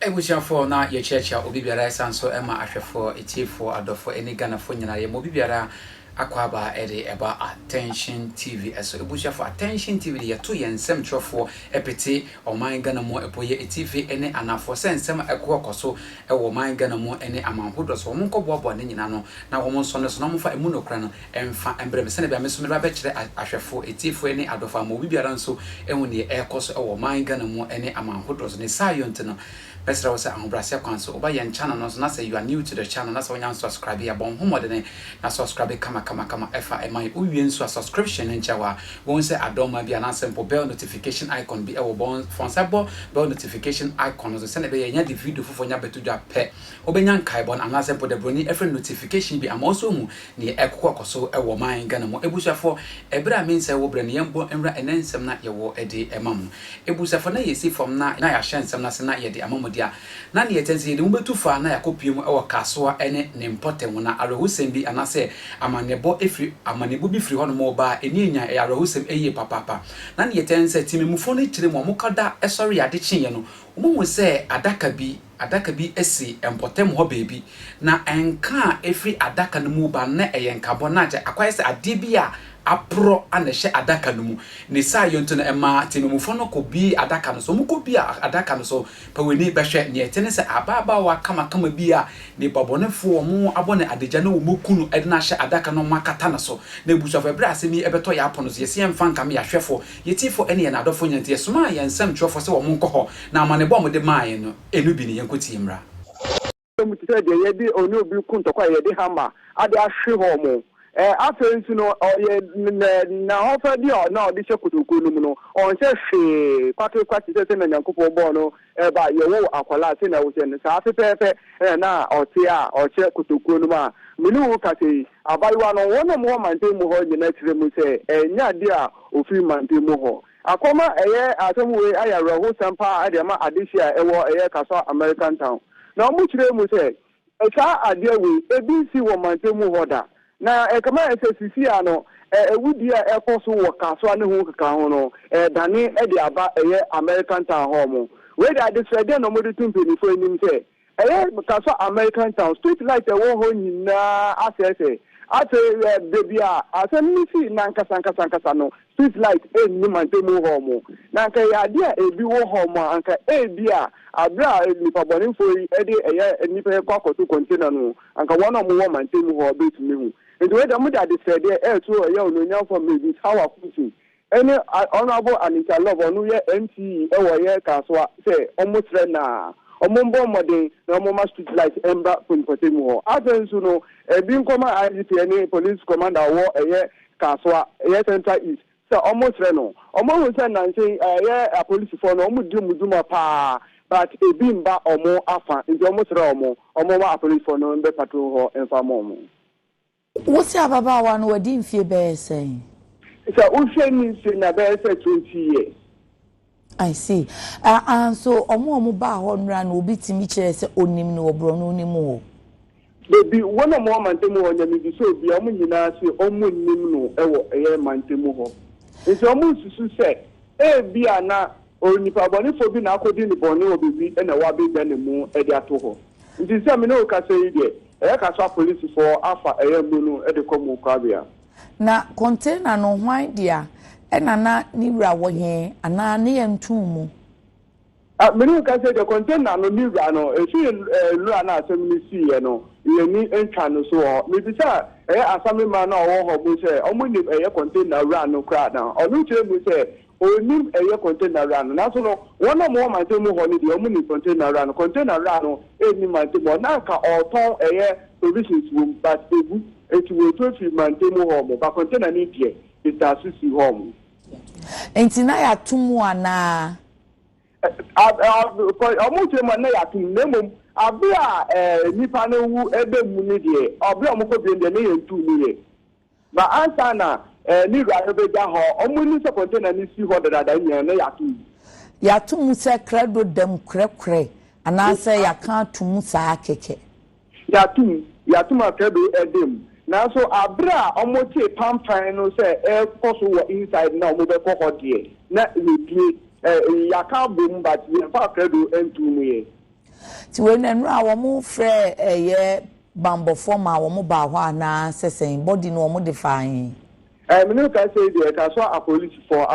Ebusiafo na ye checha obi biara sanso ema ahwefo etifo adofo eni ganafo nyina ye obi biara akwaba eba Attention TV eso ebusiafo Attention TV ye to ye nsem trofo epete oman gana mo epoye TV ene anafo sensem ekokoso ewo man gana mo ene amanhodo so mo nkobobo ne nyina no na wo mo nso ne so na mo fa emu nokra no emfa embre mesene bia meso me ba kire ahwefo etifo ene adofo mo obi biara nso ehu ne ekoso ewo man gana mo ene amanhodo so ne sayont no Pesra was a council over your channel, no say you are new to the channel, that's why you subscribe here. Bon homo na subscribe kama FMI uyen so subscription in chawa. Won't say I don't be an simple bell notification icon be our bon fonsabo bell notification icon so send be the video for nya betu ja pe. Obenyan kai bon an simple the brony every notification be am also mu ne ekoko so ewo man Ghana mo ebusafo ebra mean say wo bre ne yembo enra enensem na ye wo ede emam. Ebusafo na yesi from na ya shensem na se na ye de amam dia na ne yetense de mbetu fa na yakopiem e kasoa ene ne importem na arehusem bi anase amanebo efri amanebo bi fri hono mo ba eni enya e arehusem eye papa na ne yetense timemufo no kire mo mokada esori ade kyenye no mo se adaka bi esi importem ho baby na enka efri adaka no mu ba na eyenka bona je akwaye se ade bi a apro anehye adaka no mu ne sa yonto no ema timemufo no ko bi adaka no so mu ko bi adaka no so paweni behwe ne etene se ababa wa kama bi a ne babonefo mo abone adegya no mo kunu ede na hye adaka no makata na so na ebusafo ebre asemi ebeto ya apono so yesi emfa nka me ya hwefo yetifo ene ye na adofo nyante yesoma ya nsem twofo se wo mo nkoho na amane bo mo de maaye no enu bi ne yenkoti imra mu tse de ye bi oni obi kunto kwa ye de hama ade ahwe ho mo afensu no oye na hofa bi o na odi shekutuku no mu no on se hwe kwati se na nyankopɔ bɔ no ba ye wo akwala se na wo se no sa pepepe na ɔte a ɔche kutuku no ma minu wo kate abaiwa no wona mo mante mu ho nyina tire mu se nya de a ofi mante mu ho akoma eye atomwe ayaro ho sampa ade ma adehia ewo eye kaso American town na mo tire mu se eka ade we ebisi wo mante mu ho da na kama SSC ano ewudi a ekoso wo kaso ne ho kaka ho no dane e de aba American town home we da de sede no mo de tumpeni fo enim se kaso American town street light e wo ho nyina asese ate baby a asemi si nankasa no street light ni mantemu home na nka ya de ebi wo home anka ebi a abra ni pabonifo yi de nipa kwakoto container no anka wona mo wo mantemu ho betumi hu nti we da mo da de sede to ononya for maybe how akusi any honorable Anita Love onu ye MTE wo ye kasoa say omotre na omombo modern na omoma street light emba ponpotemu ho atensu no ebi nkoma IGP any police commander wo kasoa central east say omotre no omo hu say nanse a police for no omuduma pa but ebi mba omo afa nti omotre omo wa police for no mbe patrol ho emfa mo what's ababa wa no wadi mfie be say so uhwe ni se na be say 20 years. I see. And so omo ba ho nra na obi timi kire se onim no obro no onim ho. Baby one more mantemu ho nyame bi so obi omo nyina se omo nim no ewo mantemu ho. Nti omo susu se bia na onipa boni fo bi na akodi ni boni obi na wa be gba ne mu e de ato ho. Nti se me no ka se yi de ka so police for afa mu no e de komo kwabia. Na container no hwan dia na niwra wo he ana ne yentumu menu ka say the container no niwra no lura na asem ni si ye no ye ni entwa no so me bi say asame ma na wo ho bo say omo ni container ra no kra na onu kire mu say onim container ra no na so no wona mo ma te mu ho ni de omo ni container ra no eni ma te mo na ka oton provisions room but ebu etuwe to fi ma te mu ho mo ba container ni die itasusi home entina ya tumu ana omuche ma na ya tum nemo abia nipa no wu ebe mu ni de obia omko bi de ne yentu ni ye ba ansa na ni ra be da ho omuni se container ni si ho dada nya na ya tum se credo dem krekre ana se ya kan tum sa keke ya tum credo edem na so abra omotie pampan no say koso wo inside na omo be kokko de na we pie yaka bom but we fa credo entu mu ye Ti we na nra wo mo frɛ ɛyɛ bambo form a wo mo ba hɔ na sesen body no wo mo define. Me ka say the kasoa a police for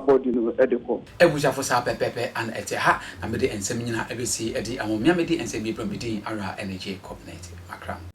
body no edeko. Ebuja for sa pepepe and ete ha na me de ensem nyina ebesi edi amomia me de ensem bi promedi ara energy coordinate makram.